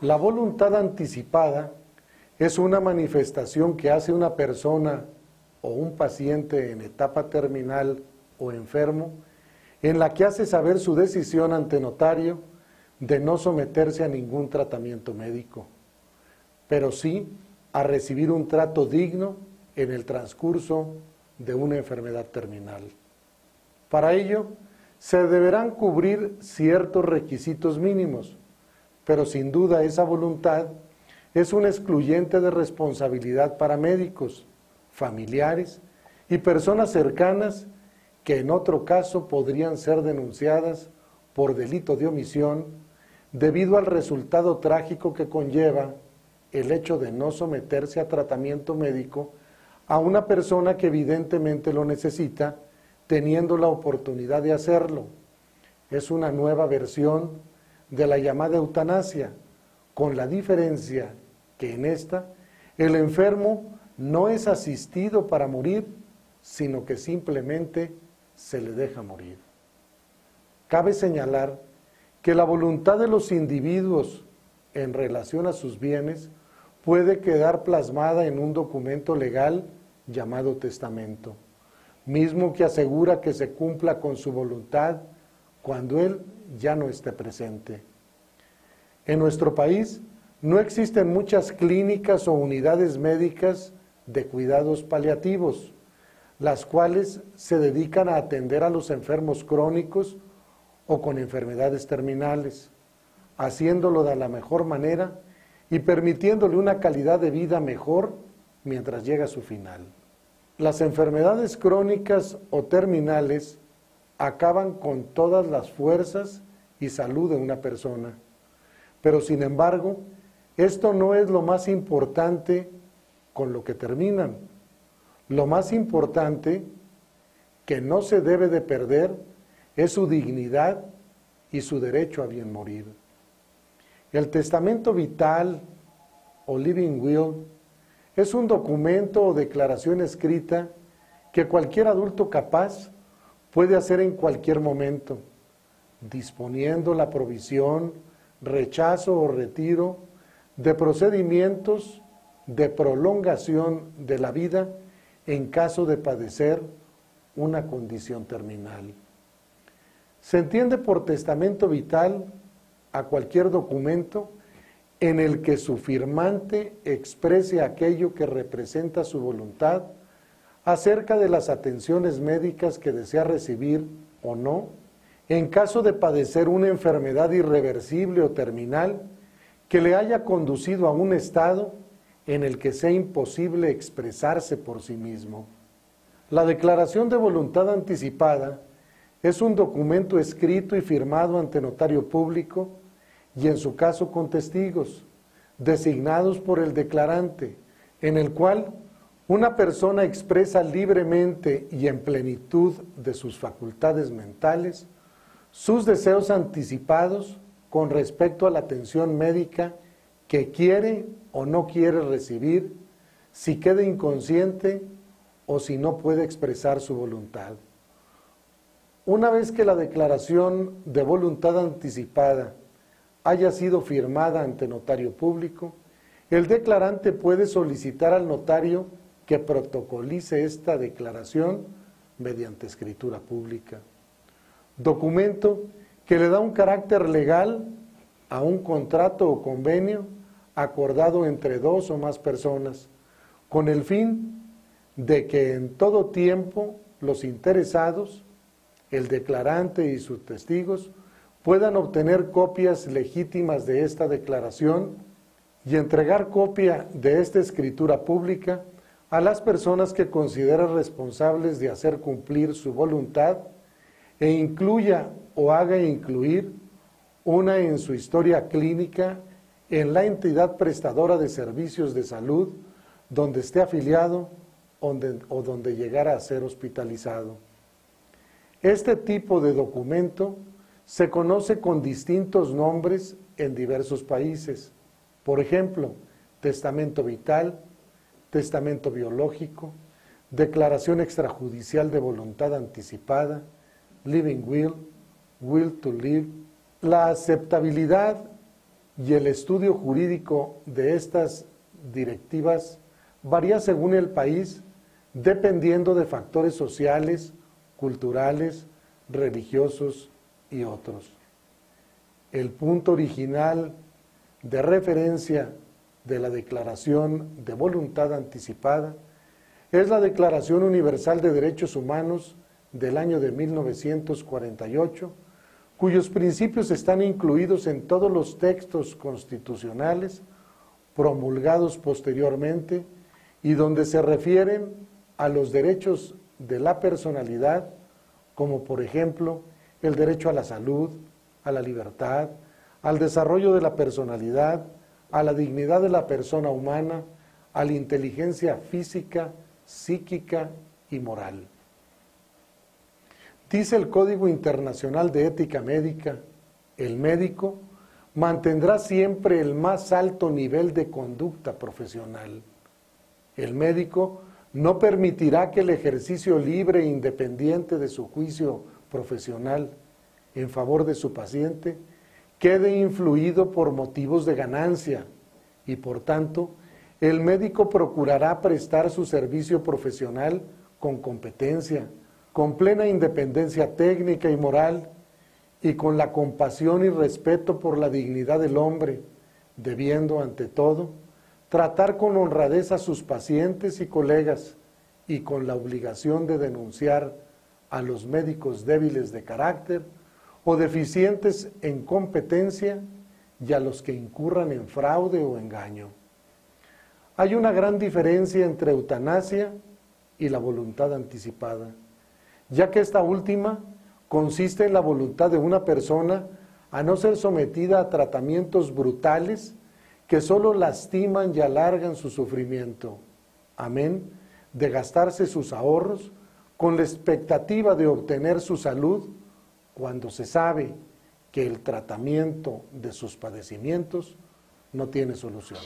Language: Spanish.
La voluntad anticipada es una manifestación que hace una persona o un paciente en etapa terminal o enfermo, en la que hace saber su decisión ante notario de no someterse a ningún tratamiento médico, pero sí a recibir un trato digno en el transcurso de una enfermedad terminal. Para ello, se deberán cubrir ciertos requisitos mínimos, pero sin duda esa voluntad es un excluyente de responsabilidad para médicos, familiares y personas cercanas que en otro caso podrían ser denunciadas por delito de omisión debido al resultado trágico que conlleva el hecho de no someterse a tratamiento médico a una persona que evidentemente lo necesita, teniendo la oportunidad de hacerlo. Es una nueva versión de la llamada eutanasia, con la diferencia que en esta el enfermo no es asistido para morir, sino que simplemente se le deja morir. Cabe señalar que la voluntad de los individuos en relación a sus bienes puede quedar plasmada en un documento legal llamado testamento, mismo que asegura que se cumpla con su voluntad cuando él ya no esté presente. En nuestro país no existen muchas clínicas o unidades médicas de cuidados paliativos, las cuales se dedican a atender a los enfermos crónicos o con enfermedades terminales, haciéndolo de la mejor manera y permitiéndole una calidad de vida mejor mientras llega a su final. Las enfermedades crónicas o terminales acaban con todas las fuerzas y salud de una persona, pero sin embargo, esto no es lo más importante con lo que terminan. Lo más importante que no se debe de perder es su dignidad y su derecho a bien morir. El testamento vital o living will es un documento o declaración escrita que cualquier adulto capaz puede hacer en cualquier momento, disponiendo la provisión, rechazo o retiro de procedimientos de prolongación de la vida en caso de padecer una condición terminal. Se entiende por testamento vital a cualquier documento en el que su firmante exprese aquello que representa su voluntad acerca de las atenciones médicas que desea recibir o no, en caso de padecer una enfermedad irreversible o terminal que le haya conducido a un estado en el que sea imposible expresarse por sí mismo. La declaración de voluntad anticipada es un documento escrito y firmado ante notario público y en su caso con testigos, designados por el declarante, en el cual una persona expresa libremente y en plenitud de sus facultades mentales sus deseos anticipados con respecto a la atención médica que quiere o no quiere recibir, si queda inconsciente o si no puede expresar su voluntad. Una vez que la declaración de voluntad anticipada haya sido firmada ante notario público, el declarante puede solicitar al notario que protocolice esta declaración mediante escritura pública, documento que le da un carácter legal a un contrato o convenio acordado entre dos o más personas, con el fin de que en todo tiempo los interesados, el declarante y sus testigos, puedan obtener copias legítimas de esta declaración y entregar copia de esta escritura pública a las personas que consideren responsables de hacer cumplir su voluntad e incluya o haga incluir una en su historia clínica en la entidad prestadora de servicios de salud donde esté afiliado o donde llegara a ser hospitalizado. Este tipo de documento se conoce con distintos nombres en diversos países. Por ejemplo, testamento vital, testamento biológico, declaración extrajudicial de voluntad anticipada, living will, will to live. La aceptabilidad y el estudio jurídico de estas directivas varía según el país, dependiendo de factores sociales, culturales, religiosos y otros. El punto original de referencia de la Declaración de Voluntad Anticipada es la Declaración Universal de Derechos Humanos del año de 1948, cuyos principios están incluidos en todos los textos constitucionales promulgados posteriormente y donde se refieren a los derechos de la personalidad, como por ejemplo el derecho a la salud, a la libertad, al desarrollo de la personalidad, a la dignidad de la persona humana, a la inteligencia física, psíquica y moral. Dice el Código Internacional de Ética Médica, el médico mantendrá siempre el más alto nivel de conducta profesional. El médico no permitirá que el ejercicio libre e independiente de su juicio profesional en favor de su paciente quede influido por motivos de ganancia y, por tanto, el médico procurará prestar su servicio profesional con competencia, con plena independencia técnica y moral y con la compasión y respeto por la dignidad del hombre, debiendo, ante todo, tratar con honradez a sus pacientes y colegas y con la obligación de denunciar a los médicos débiles de carácter o deficientes en competencia y a los que incurran en fraude o engaño. Hay una gran diferencia entre eutanasia y la voluntad anticipada, ya que esta última consiste en la voluntad de una persona a no ser sometida a tratamientos brutales que solo lastiman y alargan su sufrimiento, amén de gastarse sus ahorros con la expectativa de obtener su salud cuando se sabe que el tratamiento de sus padecimientos no tiene solución.